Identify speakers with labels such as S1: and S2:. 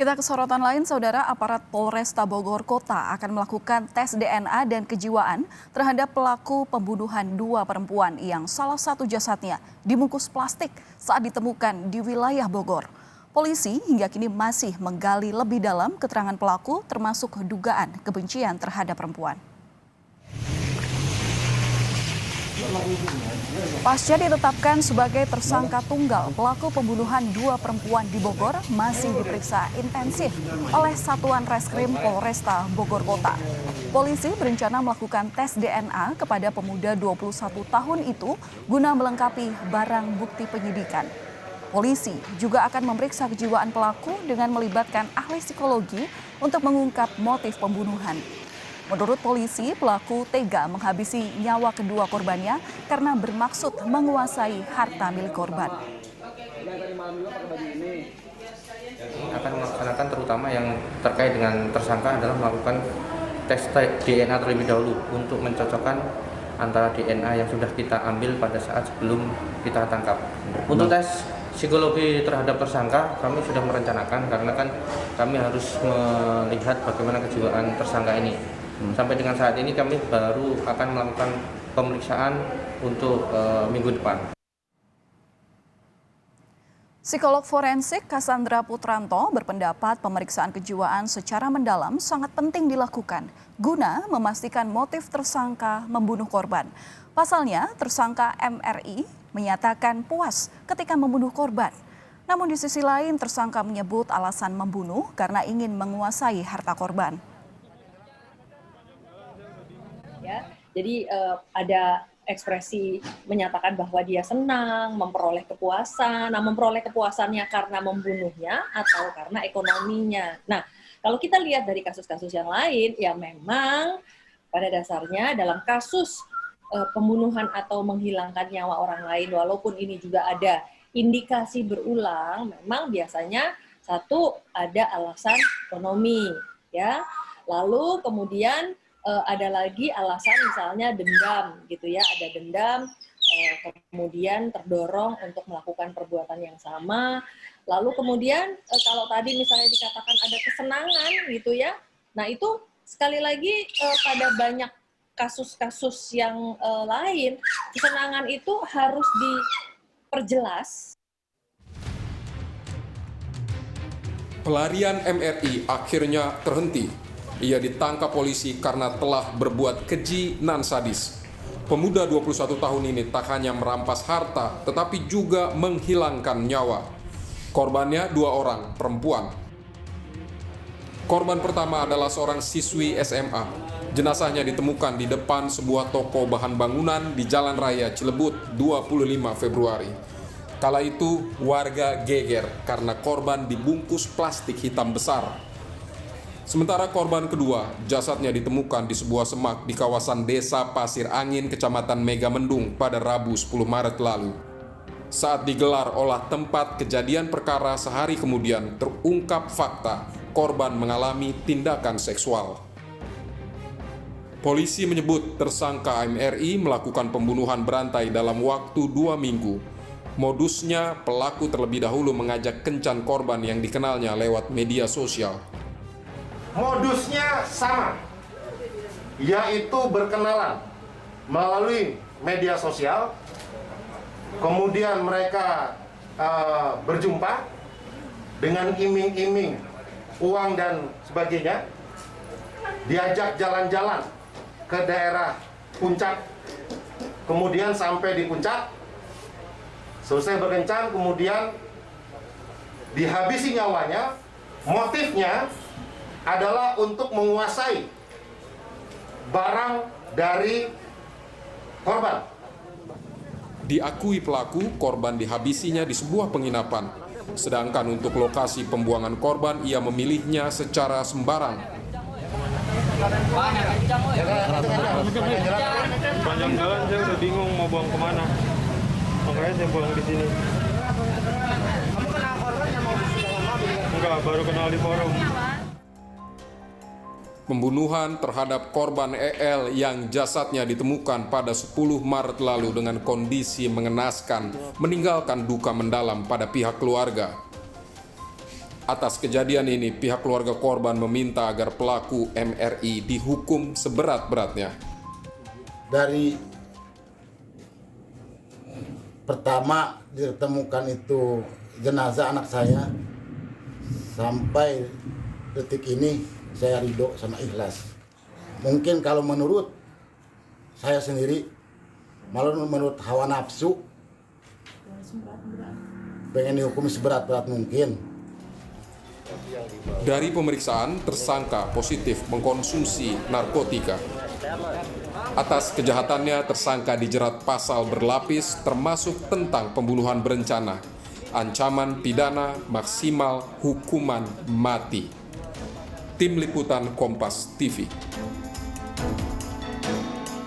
S1: Kita ke sorotan lain, Saudara. Aparat Polresta Bogor Kota akan melakukan tes DNA dan kejiwaan terhadap pelaku pembunuhan dua perempuan yang salah satu jasadnya dibungkus plastik saat ditemukan di wilayah Bogor. Polisi hingga kini masih menggali lebih dalam keterangan pelaku termasuk dugaan kebencian terhadap perempuan. Pasca ditetapkan sebagai tersangka tunggal, pelaku pembunuhan dua perempuan di Bogor masih diperiksa intensif oleh Satuan Reskrim Polresta Bogor Kota. Polisi berencana melakukan tes DNA kepada pemuda 21 tahun itu guna melengkapi barang bukti penyidikan. Polisi juga akan memeriksa kejiwaan pelaku dengan melibatkan ahli psikologi untuk mengungkap motif pembunuhan. Menurut polisi, pelaku tega menghabisi nyawa kedua korbannya karena bermaksud menguasai harta milik korban.
S2: Akan melaksanakan terutama yang terkait dengan tersangka adalah melakukan tes DNA terlebih dahulu untuk mencocokkan antara DNA yang sudah kita ambil pada saat sebelum kita tangkap. Untuk tes psikologi terhadap tersangka kami sudah merencanakan karena kan kami harus melihat bagaimana kejiwaan tersangka ini. Sampai dengan saat ini kami baru akan melakukan pemeriksaan untuk minggu depan.
S1: Psikolog forensik Cassandra Putranto berpendapat pemeriksaan kejiwaan secara mendalam sangat penting dilakukan guna memastikan motif tersangka membunuh korban. Pasalnya, tersangka MRI menyatakan puas ketika membunuh korban. Namun di sisi lain, tersangka menyebut alasan membunuh karena ingin menguasai harta korban.
S3: Ya, jadi ada ekspresi menyatakan bahwa dia senang, memperoleh kepuasan. Nah, memperoleh kepuasannya karena membunuhnya atau karena ekonominya. Nah, kalau kita lihat dari kasus-kasus yang lain, ya memang pada dasarnya dalam kasus pembunuhan atau menghilangkan nyawa orang lain, walaupun ini juga ada indikasi berulang, memang biasanya satu ada alasan ekonomi, ya. Lalu kemudian ada lagi alasan misalnya dendam gitu ya, ada dendam kemudian terdorong untuk melakukan perbuatan yang sama. Lalu kemudian kalau tadi misalnya dikatakan ada kesenangan gitu ya, nah itu sekali lagi pada banyak kasus-kasus yang lain, kesenangan itu harus diperjelas.
S4: Pelarian MRI akhirnya terhenti. Ia ditangkap polisi karena telah berbuat keji nan sadis. Pemuda 21 tahun ini tak hanya merampas harta, tetapi juga menghilangkan nyawa. Korbannya dua orang, perempuan. Korban pertama adalah seorang siswi SMA. Jenazahnya ditemukan di depan sebuah toko bahan bangunan di Jalan Raya Cilebut 25 Februari. Kala itu warga geger karena korban dibungkus plastik hitam besar. Sementara korban kedua, jasadnya ditemukan di sebuah semak di kawasan Desa Pasir Angin, Kecamatan Megamendung pada Rabu 10 Maret lalu. Saat digelar olah tempat kejadian perkara sehari kemudian terungkap fakta korban mengalami tindakan seksual. Polisi menyebut tersangka MRI melakukan pembunuhan berantai dalam waktu 2 minggu. Modusnya, pelaku terlebih dahulu mengajak kencan korban yang dikenalnya lewat media sosial.
S5: Modusnya sama, yaitu berkenalan melalui media sosial, kemudian mereka berjumpa dengan iming-iming uang dan sebagainya, diajak jalan-jalan ke daerah puncak, kemudian sampai di puncak, selesai berkencan, kemudian dihabisi nyawanya. Motifnya adalah untuk menguasai barang dari korban.
S4: Diakui pelaku, korban dihabisinya di sebuah penginapan. Sedangkan untuk lokasi pembuangan korban, ia memilihnya secara sembarang.
S6: Panjang jalan saya udah bingung mau buang kemana. Makanya saya buang di sini.
S7: Kamu kenal korbannya mau di dalam mobil?
S6: Enggak, baru kenal di forum.
S4: Pembunuhan terhadap korban EL yang jasadnya ditemukan pada 10 Maret lalu dengan kondisi mengenaskan meninggalkan duka mendalam pada pihak keluarga. Atas kejadian ini, pihak keluarga korban meminta agar pelaku MRI dihukum seberat-beratnya.
S8: Dari pertama ditemukan itu jenazah anak saya sampai detik ini saya ridho sama ikhlas. Mungkin kalau menurut saya sendiri, malah menurut hawa nafsu, pengen dihukum seberat-berat mungkin.
S4: Dari pemeriksaan, tersangka positif mengkonsumsi narkotika. Atas kejahatannya, tersangka dijerat pasal berlapis termasuk tentang pembunuhan berencana, ancaman pidana maksimal hukuman mati. Tim Liputan Kompas TV.